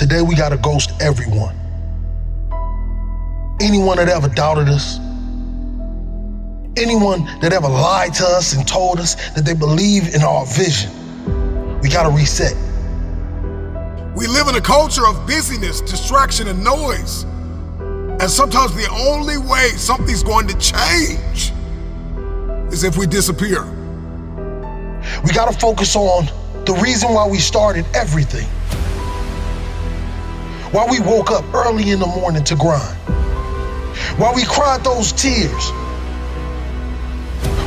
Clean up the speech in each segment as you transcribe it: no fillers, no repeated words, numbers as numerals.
Today we gotta ghost everyone. Anyone that ever doubted us, anyone that ever lied to us and told us that they believe in our vision, we gotta reset. We live in a culture of busyness, distraction, and noise. And sometimes the only way something's going to change is if we disappear. We gotta focus on the reason why we started everything. Why we woke up early in the morning to grind. Why we cried those tears.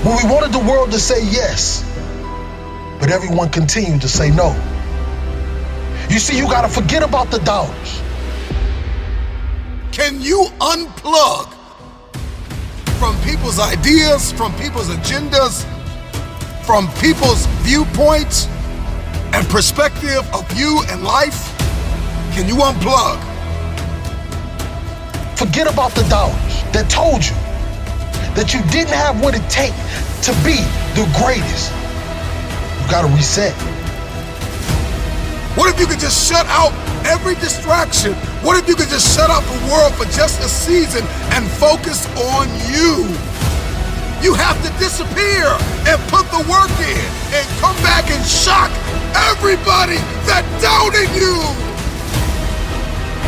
When we wanted the world to say yes, but everyone continued to say no. You see, you gotta forget about the doubters. Can you unplug from people's ideas, from people's agendas, from people's viewpoints and perspective of you and life? Can you unplug? Forget about the doubters that told you that you didn't have what it takes to be the greatest. You gotta reset. What if you could just shut out every distraction? What if you could just shut out the world for just a season and focus on you? You have to disappear and put the work in and come back and shock everybody that doubted you.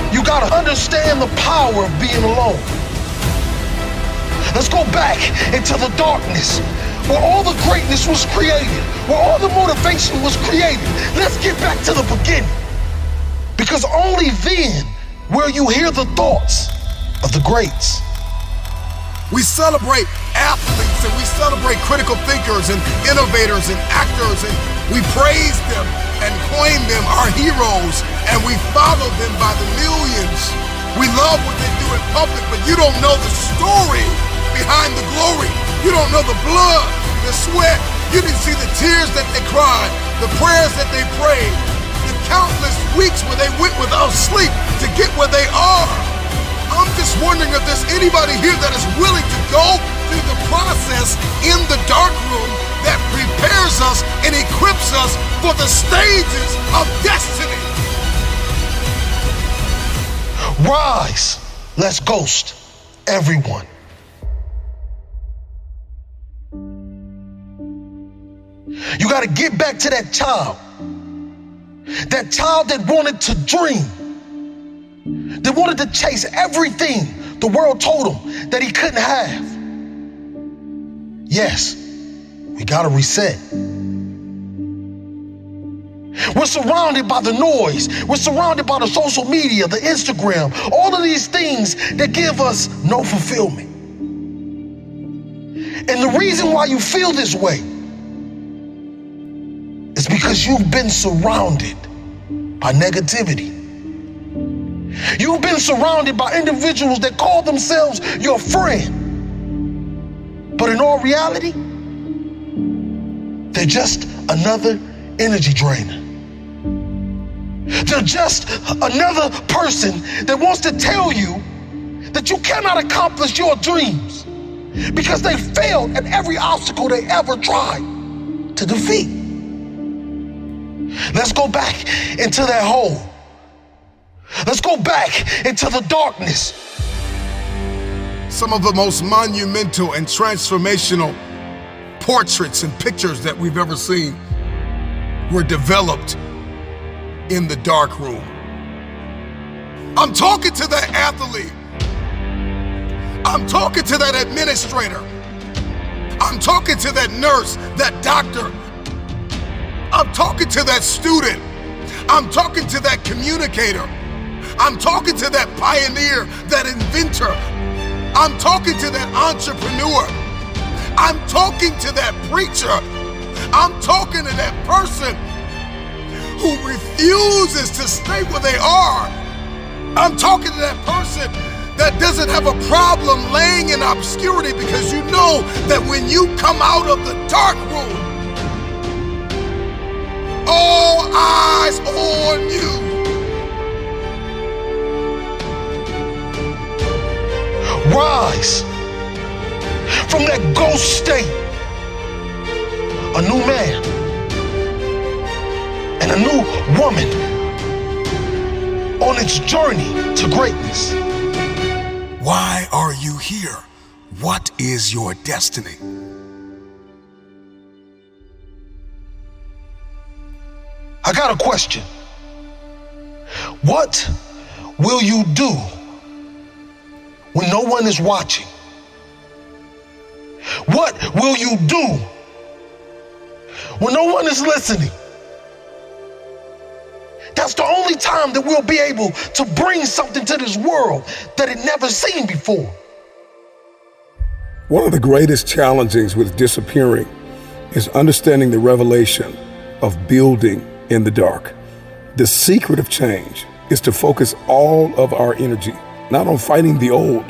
You gotta understand the power of being alone. Let's go back into the darkness where all the greatness was created, where all the motivation was created. Let's get back to the beginning. Because only then will you hear the thoughts of the greats. We celebrate athletes and we celebrate critical thinkers and innovators and actors, and we praise them and claim them our heroes, and we follow them by the millions. We love what they do in public, but you don't know the story behind the glory. You don't know the blood, the sweat. You didn't see the tears that they cried, the prayers that they prayed, the countless weeks where they went without sleep to get where they are. I'm just wondering if there's anybody here that is willing to go through the process in the dark room that prepares us and equips us for the stages of destiny. Rise, let's ghost everyone. You gotta get back to that child that wanted to dream, that wanted to chase everything the world told him that he couldn't have. Yes, we gotta reset. We're surrounded by the noise. We're surrounded by the social media, the Instagram, all of these things that give us no fulfillment. And the reason why you feel this way is because you've been surrounded by negativity. You've been surrounded by individuals that call themselves your friend. But in all reality, they're just another energy drainer. They're just another person that wants to tell you that you cannot accomplish your dreams because they failed at every obstacle they ever tried to defeat. Let's go back into that hole. Let's go back into the darkness. Some of the most monumental and transformational portraits and pictures that we've ever seen were developed in the dark room. I'm talking to that athlete. I'm talking to that administrator. I'm talking to that nurse, that doctor. I'm talking to that student. I'm talking to that communicator. I'm talking to that pioneer, that inventor. I'm talking to that entrepreneur. I'm talking to that preacher. I'm talking to that person who refuses to stay where they are. I'm talking to that person that doesn't have a problem laying in obscurity because you know that when you come out of the dark room, all eyes on you. Rise from that ghost state, a new man and a new woman on its journey to greatness. Why are you here? What is your destiny? I got a question. What will you do when no one is watching? What will you do when no one is listening? That's the only time that we'll be able to bring something to this world that it never seen before. One of the greatest challenges with disappearing is understanding the revelation of building in the dark. The secret of change is to focus all of our energy, not on fighting the old,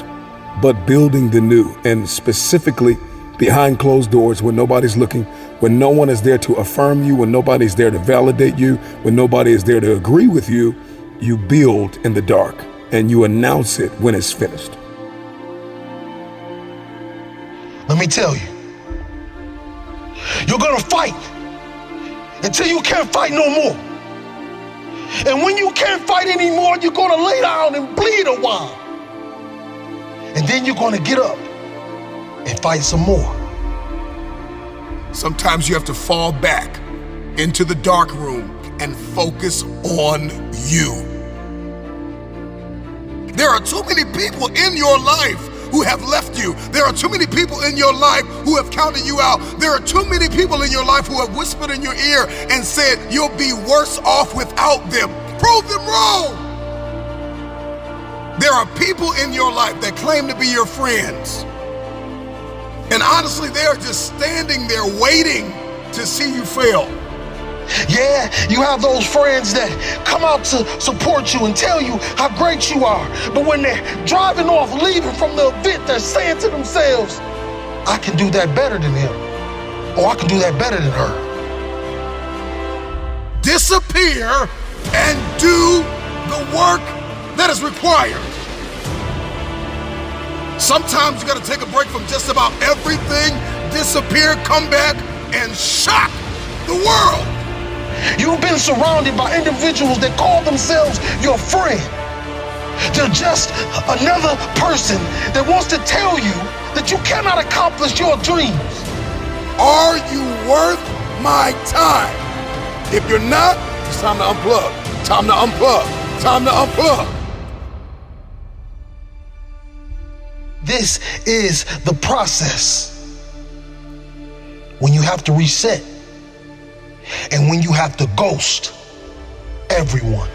but building the new, and specifically behind closed doors when nobody's looking, when no one is there to affirm you, when nobody's there to validate you, when nobody is there to agree with you, you build in the dark and you announce it when it's finished. Let me tell you, you're gonna fight until you can't fight no more. And when you can't fight anymore, you're gonna lay down and bleed a while. And then you're gonna get up and fight some more. Sometimes you have to fall back into the dark room and focus on you. There are too many people in your life who have left you. There are too many people in your life who have counted you out. There are too many people in your life who have whispered in your ear and said, you'll be worse off without them. Prove them wrong. There are people in your life that claim to be your friends. And honestly, they are just standing there waiting to see you fail. Yeah, you have those friends that come out to support you and tell you how great you are. But when they're driving off, leaving from the event, they're saying to themselves, I can do that better than him. Or I can do that better than her. Disappear and do the work that is required. Sometimes you gotta take a break from just about everything, disappear, come back, and shock the world. You've been surrounded by individuals that call themselves your friend. They're just another person that wants to tell you that you cannot accomplish your dreams. Are you worth my time? If you're not, it's time to unplug. Time to unplug. Time to unplug. This is the process when you have to reset and when you have to ghost everyone.